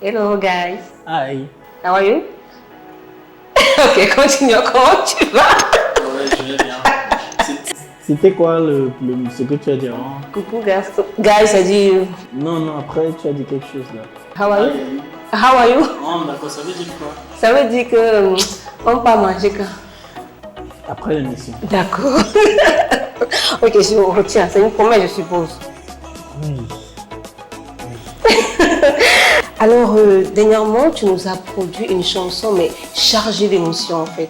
Hello guys. Hi. How are you? Ok, continue. Comment tu vas? Ouais, je vais bien. C'était quoi ce que tu as dit avant? Coucou guys. Guys, ça dit. Non, après tu as dit quelque chose là. How are you? How are you? Oh, d'accord, ça veut dire quoi? Ça veut dire que on peut manger quand? Après l'émission. D'accord. Ok, je retiens. C'est une promesse, je suppose. Oui. Alors, dernièrement, tu nous as produit une chanson, mais chargée d'émotions en fait.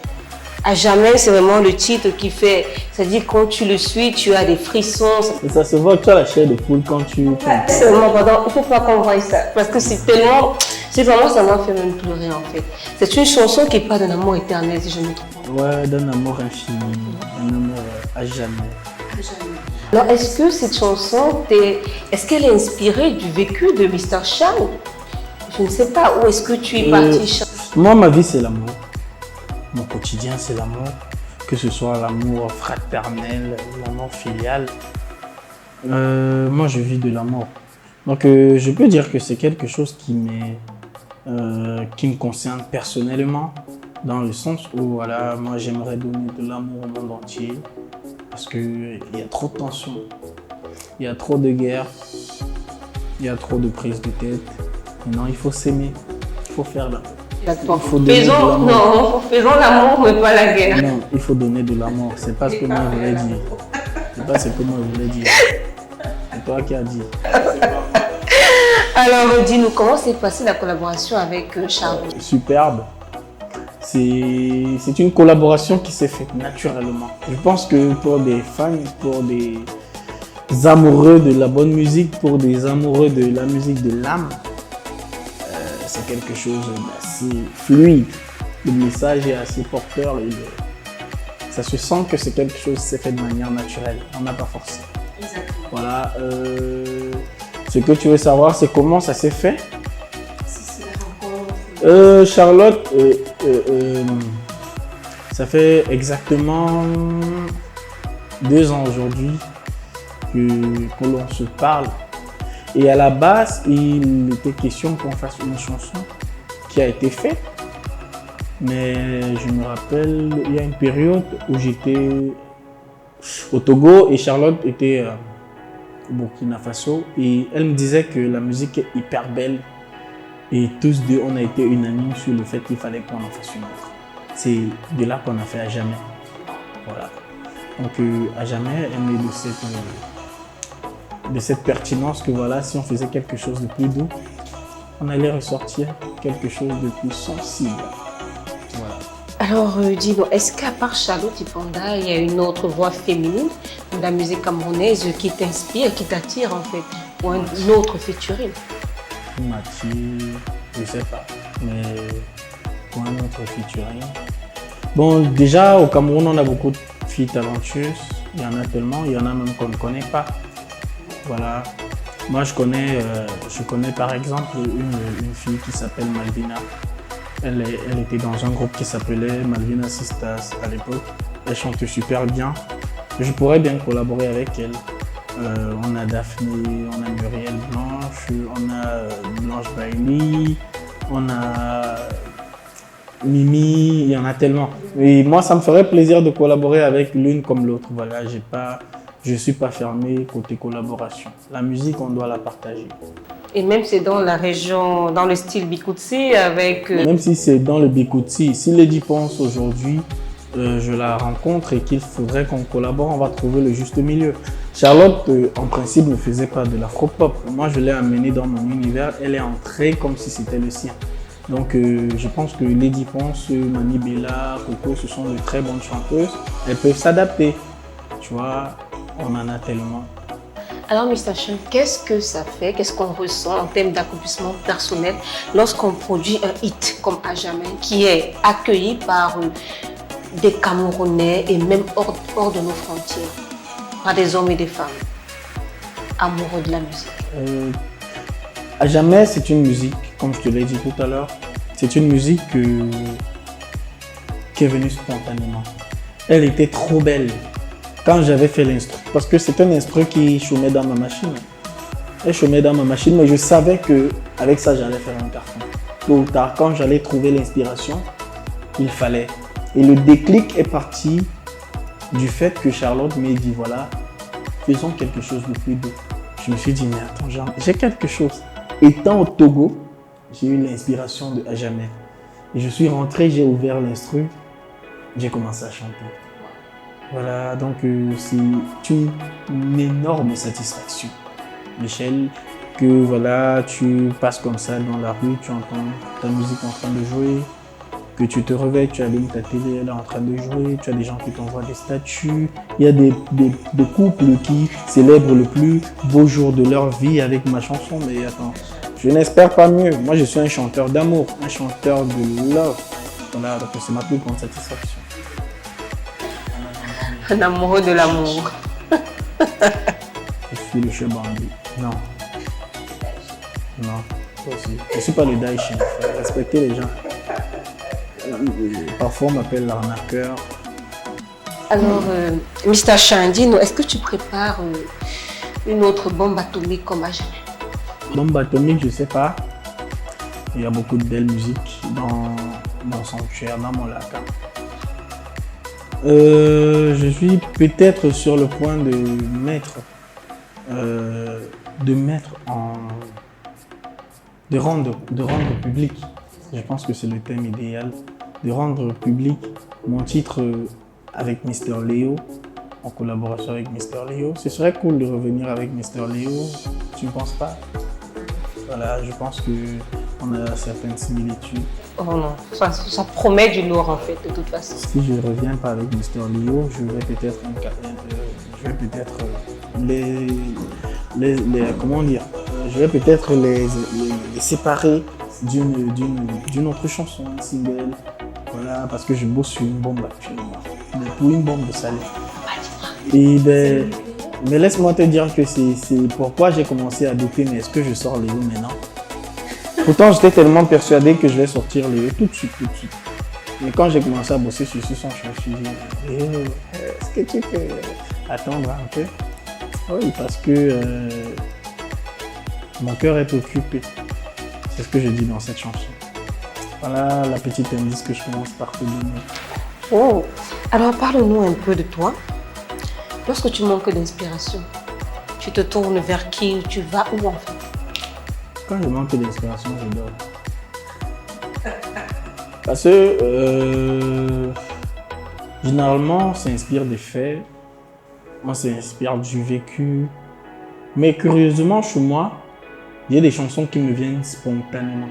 À jamais, c'est vraiment le titre qui fait. C'est-à-dire, quand tu le suis, tu as des frissons. Et ça se voit que tu as la chair de poule quand tu chantes. C'est vraiment, pardon, il ne faut pas qu'on voie ça. Parce que c'est tellement. C'est vraiment, ça m'a fait même pleurer en fait. C'est une chanson qui parle d'un amour éternel, si je ne me trompe pas. Ouais, d'un amour infini, d'un amour à jamais. Alors, est-ce que cette chanson, est-ce qu'elle est inspirée du vécu de Mr. Cham? Je ne sais pas. Où est-ce que tu es parti? Moi, ma vie, c'est l'amour. Mon quotidien, c'est l'amour. Que ce soit l'amour fraternel, l'amour filial. Moi, je vis de l'amour. Donc, je peux dire que c'est quelque chose qui me concerne personnellement, dans le sens où, voilà, moi, j'aimerais donner de l'amour au monde entier. Parce qu'il y a trop de tensions, il y a trop de guerres, il y a trop de prises de tête. Non, il faut s'aimer, il faut faire l'amour. Faisons l'amour, mais pas la guerre. Non, il faut donner de l'amour. C'est pas ce que moi je voulais dire. C'est pas ce que moi je voulais dire. C'est toi qui as dit. Alors, dis-nous, comment s'est passée la collaboration avec Charles? Superbe. C'est une collaboration qui s'est faite naturellement. Je pense que pour des fans, pour des amoureux de la bonne musique, pour des amoureux de la musique de l'âme, c'est quelque chose d'assez fluide. Le message est assez porteur. Ça se sent que c'est quelque chose qui s'est fait de manière naturelle. On n'a pas forcé. Exactement. Voilà. Ce que tu veux savoir, c'est comment ça s'est fait. Charlotte, ça fait exactement 2 ans aujourd'hui que l'on se parle. Et à la base, il était question qu'on fasse une chanson qui a été faite. Mais je me rappelle, il y a une période où j'étais au Togo et Charlotte était au Burkina Faso. Et elle me disait que la musique est hyper belle. Et tous deux, on a été unanimes sur le fait qu'il fallait qu'on en fasse une autre. C'est de là qu'on a fait À Jamais. Voilà. Donc À Jamais, elle est de cette pertinence que voilà, si on faisait quelque chose de plus doux, on allait ressortir quelque chose de plus sensible. Voilà. Alors, dis-nous, est-ce qu'à part Charlotte Ipanda, il y a une autre voix féminine de la musique camerounaise qui t'inspire, qui t'attire en fait, ou un autre featuring? Mathieu, je sais pas, mais pour un autre featuring. Bon, déjà au Cameroun, on a beaucoup de filles talentueuses. Il y en a tellement, il y en a même qu'on ne connaît pas. Voilà. Moi, je connais par exemple une fille qui s'appelle Malvina. Elle était dans un groupe qui s'appelait Malvina Sisters à l'époque. Elle chante super bien. Je pourrais bien collaborer avec elle. On a Daphné, on a Muriel Blanche, on a Blanche Bailey, on a Mimi, il y en a tellement. Et moi, ça me ferait plaisir de collaborer avec l'une comme l'autre. Voilà, je ne suis pas fermé côté collaboration. La musique, on doit la partager. Et même c'est dans la région, dans le style Bikoutsi avec... Même si c'est dans le Bikoutsi, si Lady pense aujourd'hui, je la rencontre et qu'il faudrait qu'on collabore, on va trouver le juste milieu. Charlotte, en principe, ne faisait pas de l'afro-pop. Moi, je l'ai amenée dans mon univers. Elle est entrée comme si c'était le sien. Donc, je pense que Lady Ponce, Mani Bella, Coco, ce sont de très bonnes chanteuses. Elles peuvent s'adapter. Tu vois, on en a tellement. Alors, Mr. Cham, qu'est-ce que ça fait, qu'est-ce qu'on ressent en termes d'accomplissement personnel lorsqu'on produit un hit comme À Jamais, qui est accueilli par des Camerounais et même hors de nos frontières, par des hommes et des femmes amoureux de la musique? À Jamais, c'est une musique, comme je te l'ai dit tout à l'heure, c'est une musique qui est venue spontanément. Elle était trop belle quand j'avais fait l'instru, parce que c'est un instru qui chômait dans ma machine. Elle chômait dans ma machine, mais je savais qu'avec ça, j'allais faire un carton. Tôt ou tard, quand j'allais trouver l'inspiration, il fallait. Et le déclic est parti du fait que Charlotte m'a dit, voilà, faisons quelque chose de plus beau. Je me suis dit, mais attends, j'ai quelque chose. Étant au Togo, j'ai eu l'inspiration de À Jamais. Et je suis rentré, j'ai ouvert l'instru, j'ai commencé à chanter. Voilà, donc c'est une énorme satisfaction, Michel, que voilà, tu passes comme ça dans la rue, tu entends ta musique en train de jouer, que tu te réveilles, tu allumes ta télé, elle est en train de jouer, tu as des gens qui t'envoient des statuts, il y a des couples qui célèbrent le plus beau jour de leur vie avec ma chanson, mais attends, je n'espère pas mieux. Moi, je suis un chanteur d'amour, un chanteur de love. Voilà, donc c'est ma plus grande satisfaction. Un amoureux de l'amour. Je suis le chebandi. Non. Non, toi aussi. Je ne suis pas le Daïchi. Respectez les gens. Parfois, on m'appelle l'arnaqueur. Alors, Mr. Chandino, est-ce que tu prépares une autre bombe atomique comme À Jamais? Bombe atomique, je ne sais pas. Il y a beaucoup de belles musiques dans mon sanctuaire, dans mon lac. Je suis peut-être sur le point de rendre public. Je pense que c'est le thème idéal. De rendre public mon titre avec Mister Léo, en collaboration avec Mister Léo. Ce serait cool de revenir avec Mister Léo, tu ne penses pas? Voilà, je pense qu'on a certaines similitudes. Oh non, ça promet du lourd en fait, de toute façon. Si je ne reviens pas avec Mister Léo, je vais peut-être les séparer d'une autre chanson, un single. Voilà, parce que je bosse sur une bombe actuellement. Mais pour une bombe de salé. Et mais laisse-moi te dire que c'est pourquoi j'ai commencé à douter, mais est-ce que je sors Léo maintenant? Pourtant, j'étais tellement persuadé que je vais sortir Léo tout de suite. Mais quand j'ai commencé à bosser sur ce son, je me suis dit, Léo, est-ce que tu peux attendre un peu? Oui, parce que mon cœur est occupé. C'est ce que je dis dans cette chanson. Voilà la petite indice que je commence par te donner. Oh, alors parle-nous un peu de toi. Lorsque tu manques d'inspiration, tu te tournes vers qui? Tu vas où en fait? Quand je manque d'inspiration, je dors. Parce que généralement, on s'inspire des faits, on s'inspire du vécu. Mais curieusement, chez moi, il y a des chansons qui me viennent spontanément.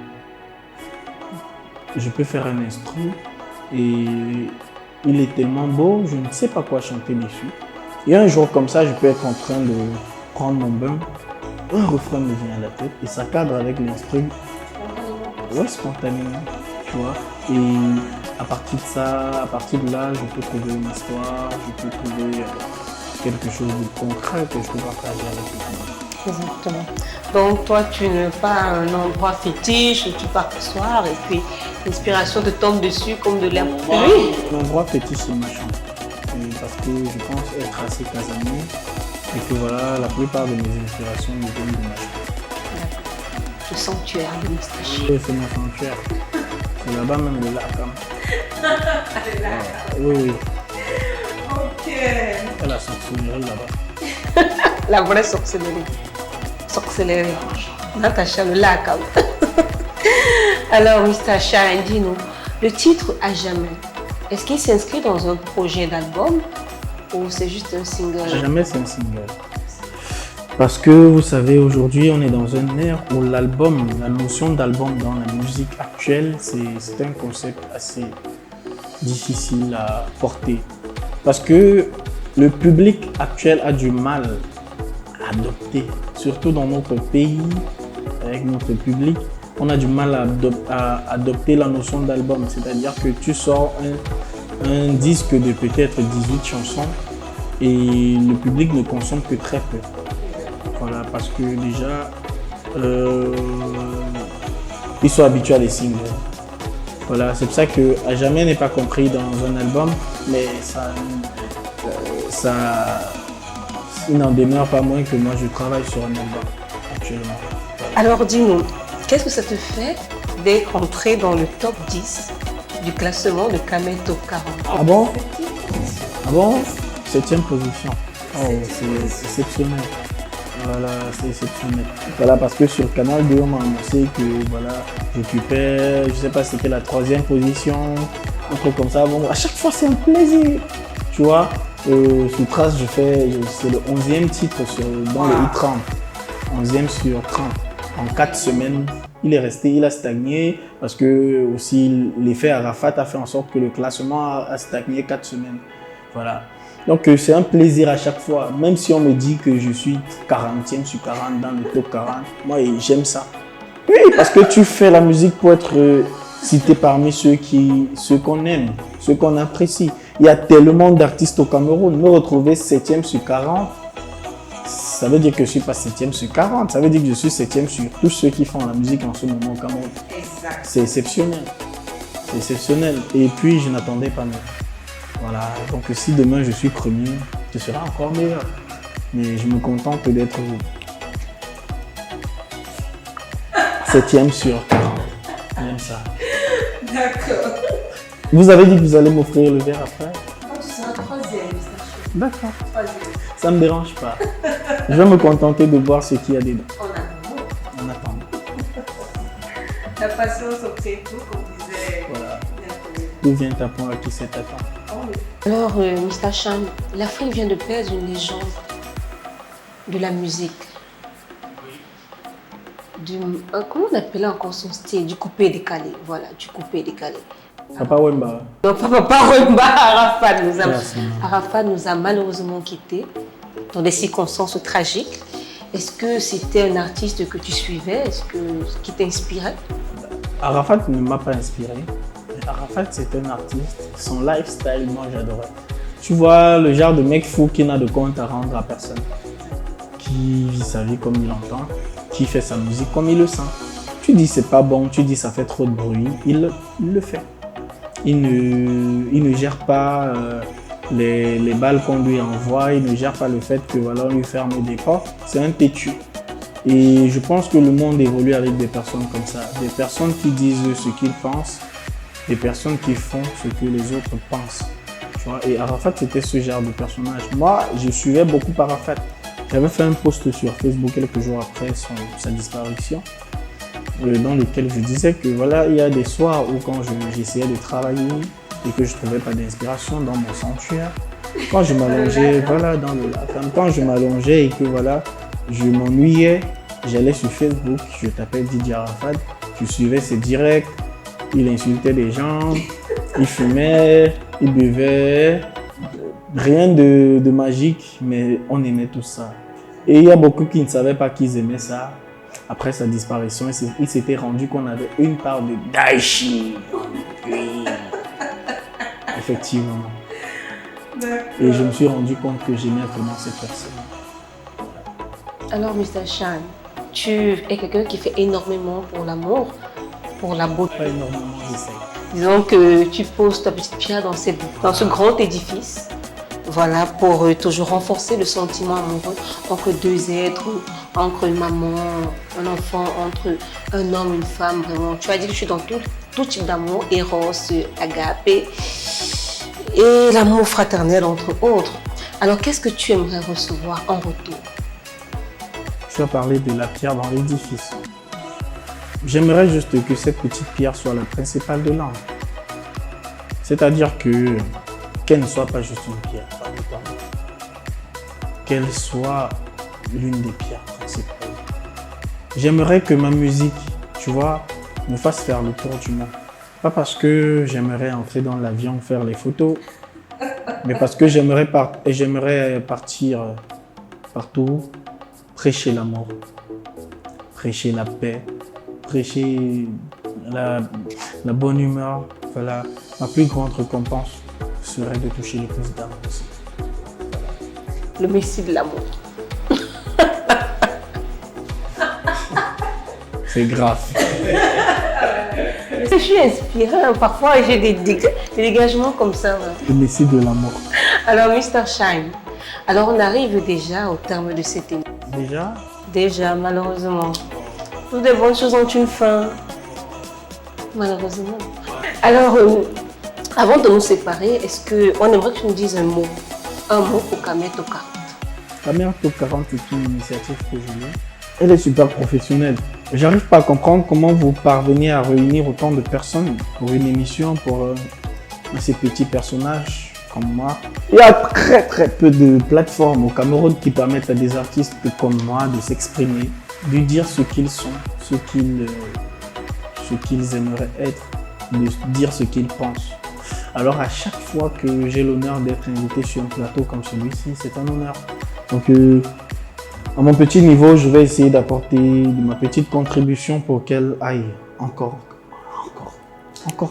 Je peux faire un instru et il est tellement beau, je ne sais pas quoi chanter dessus. Et un jour comme ça, je peux être en train de prendre mon bain, un refrain me vient à la tête et ça cadre avec l'instru. Ouais, spontanément, tu vois. Et à partir de là, je peux trouver une histoire, je peux trouver quelque chose de concret que je peux partager avec les gens. Exactement. Donc toi, tu n'as pas un endroit fétiche où tu pars le soir et puis l'inspiration te tombe dessus comme de l'herbe. Oui. L'endroit fétiche, c'est ma chambre. Parce que je pense être assez casanier et que voilà, la plupart de mes inspirations me viennent de ma chambre. Le sanctuaire de Mr. Ch. Oui, c'est mon sanctuaire. C'est là-bas même le lac. Oui. Ok. Il y a la sorcellerie là-bas. La vraie sorcellerie. Sorcellerie. Natacha, le lac. Alors, Mr. Ch, dis-nous, le titre À Jamais, est-ce qu'il s'inscrit dans un projet d'album ou c'est juste un single? À Jamais, c'est un single. Parce que vous savez, aujourd'hui, on est dans un ère où l'album, la notion d'album dans la musique actuelle, c'est un concept assez difficile à porter. Parce que le public actuel a du mal à adopter, surtout dans notre pays, avec notre public, on a du mal à adopter la notion d'album. C'est-à-dire que tu sors un disque de peut-être 18 chansons et le public ne consomme que très peu. Voilà, parce que déjà, ils sont habitués à les singles. Voilà, c'est pour ça que À Jamais n'est pas compris dans un album, mais il n'en demeure pas moins que moi je travaille sur un album actuellement. actuellement. Voilà. Alors dis-nous, qu'est-ce que ça te fait d'être entré dans le top 10 du classement de Camel Top 40? Ah bon? Ah bon? 7e position. Oh, c'est exceptionnel. Voilà, c'est exceptionnel. Voilà, parce que sur Canal 2, on m'a annoncé que voilà, j'occupais, je sais pas, c'était la 3e position, un truc comme ça. Bon, à chaque fois, c'est un plaisir. Tu vois, sous Trace, c'est le 11e titre dans le hit 30. 11e sur 30. En 4 semaines, il est resté, il a stagné parce que aussi l'effet Arafat a fait en sorte que le classement a stagné 4 semaines. Voilà. Donc c'est un plaisir à chaque fois, même si on me dit que je suis 40e sur 40 dans le top 40, moi j'aime ça. Oui, parce que tu fais la musique pour être cité parmi ceux qu'on aime, ceux qu'on apprécie. Il y a tellement d'artistes au Cameroun, me retrouver 7e sur 40, ça veut dire que je ne suis pas 7e sur 40, ça veut dire que je suis 7e sur tous ceux qui font la musique en ce moment au Cameroun. Exact. C'est exceptionnel, c'est exceptionnel. Et puis je n'attendais pas mieux. Voilà, donc si demain je suis premier, ce sera encore meilleur. Mais je me contente d'être 7e sur 40. J'aime ça. D'accord. Vous avez dit que vous allez m'offrir le verre après? Oh, tu seras 3e, Mr. D'accord. 3e. Ça ne me dérange pas. Je vais me contenter de voir ce qu'il y a dedans. En attendant. En attendant. La patience obtient tout, comme disait. Voilà. D'où vient ta point à qui c'est attend? Alors, Mr. Chan, l'Afrique vient de perdre une légende de la musique. Comment on appelait encore son style? Du coupé-décalé. Voilà, du coupé-décalé. Papa Wemba. Non, pas Wemba, Merci. Arafat nous a malheureusement quittés dans des circonstances tragiques. Est-ce que c'était un artiste que tu suivais? Qui t'inspirait? Arafat ne m'a pas inspiré. Arafat, c'est un artiste. Son lifestyle, moi, j'adorais. Tu vois, le genre de mec fou qui n'a de compte à rendre à personne. Qui vit sa vie comme il l'entend. Qui fait sa musique comme il le sent. Tu dis c'est pas bon, tu dis ça fait trop de bruit. Il le fait. Il ne gère pas les balles qu'on lui envoie. Il ne gère pas le fait que voilà, on lui ferme des portes. C'est un têtu. Et je pense que le monde évolue avec des personnes comme ça. Des personnes qui disent ce qu'ils pensent. Des personnes qui font ce que les autres pensent. Tu vois? Et Arafat, c'était ce genre de personnage. Moi, je suivais beaucoup Arafat. J'avais fait un post sur Facebook quelques jours après sa disparition, dans lequel je disais que voilà, il y a des soirs où quand j'essayais de travailler et que je ne trouvais pas d'inspiration dans mon sanctuaire, quand je m'allongeais voilà, dans le lac, quand je m'allongeais et que voilà, je m'ennuyais, j'allais sur Facebook, je tapais DJ Arafat, je suivais ses directs. Il insultait des gens, il fumait, il buvait, rien de magique, mais on aimait tout ça. Et il y a beaucoup qui ne savaient pas qu'ils aimaient ça. Après sa disparition, il s'était rendu qu'on avait une part de Daichi. Oui. Effectivement. Et je me suis rendu compte que j'aimais vraiment cette personne. Alors, Mr. Chan, tu es quelqu'un qui fait énormément pour l'amour, pour la beauté. Pas énormément, j'essaie. Disons que tu poses ta petite pierre dans ce grand édifice, voilà, pour toujours renforcer le sentiment amoureux entre deux êtres, entre une maman, un enfant, entre un homme, une femme, vraiment. Tu as dit que je suis dans tout type d'amour, Eros, Agapé, et l'amour fraternel, entre autres. Alors, qu'est-ce que tu aimerais recevoir en retour? Tu as parlé de la pierre dans l'édifice. J'aimerais juste que cette petite pierre soit la principale de l'angle. C'est-à-dire qu'elle ne soit pas juste une pierre, qu'elle soit l'une des pierres principales. J'aimerais que ma musique, tu vois, me fasse faire le tour du monde. Pas parce que j'aimerais entrer dans l'avion faire les photos, mais parce que j'aimerais partir partout, prêcher l'amour, prêcher la paix, prêcher la bonne humeur. Voilà, ma plus grande récompense serait de toucher les plus d'âmes aussi. Le messie de l'amour. C'est grave. Je suis inspirée, parfois j'ai des dégagements comme ça. Ouais. Le messie de l'amour. Alors, Mr. Shine, alors on arrive déjà au terme de cette émission. Déjà? Déjà, malheureusement. Toutes les bonnes choses ont une fin. Malheureusement. Alors, avant de nous séparer, est-ce qu'on aimerait que tu nous dises un mot pour Kamet au 40? Kamet au 40 est une initiative que je veux. Elle est super professionnelle. J'arrive pas à comprendre comment vous parvenez à réunir autant de personnes pour une émission, pour ces petits personnages comme moi. Il y a très peu de plateformes au Cameroun qui permettent à des artistes comme moi de s'exprimer, de dire ce qu'ils sont, ce qu'ils aimeraient être, de dire ce qu'ils pensent. Alors à chaque fois que j'ai l'honneur d'être invité sur un plateau comme celui-ci, c'est un honneur. Donc à mon petit niveau, je vais essayer d'apporter ma petite contribution pour qu'elle aille encore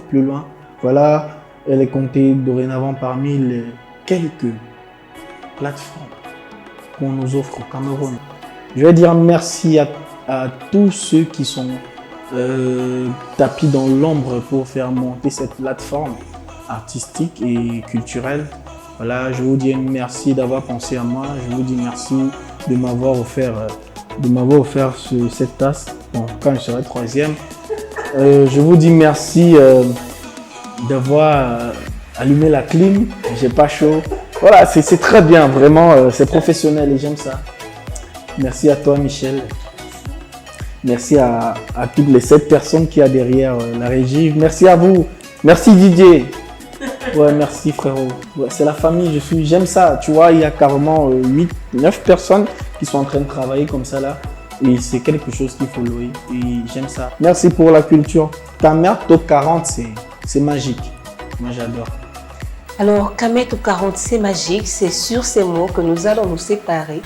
plus loin. Voilà, elle est comptée dorénavant parmi les quelques plateformes qu'on nous offre au Cameroun. Je vais dire merci à tous ceux qui sont tapis dans l'ombre pour faire monter cette plateforme artistique et culturelle. Voilà, je vous dis merci d'avoir pensé à moi. Je vous dis merci de m'avoir offert cette tasse. Bon, quand je serai troisième. Je vous dis merci d'avoir allumé la clim. J'ai pas chaud. Voilà, c'est très bien, vraiment, c'est professionnel et j'aime ça. Merci à toi, Michel. Merci à toutes les 7 personnes qu'il y a derrière la régie. Merci à vous. Merci Didier. Ouais, merci frérot. Ouais, c'est la famille, j'aime ça. Tu vois, il y a carrément 9 personnes qui sont en train de travailler comme ça là. Et c'est quelque chose qu'il faut louer. Et j'aime ça. Merci pour la culture. Kamet au 40, c'est magique. Moi, j'adore. Alors, Kamet au 40, c'est magique. C'est sur ces mots que nous allons nous séparer.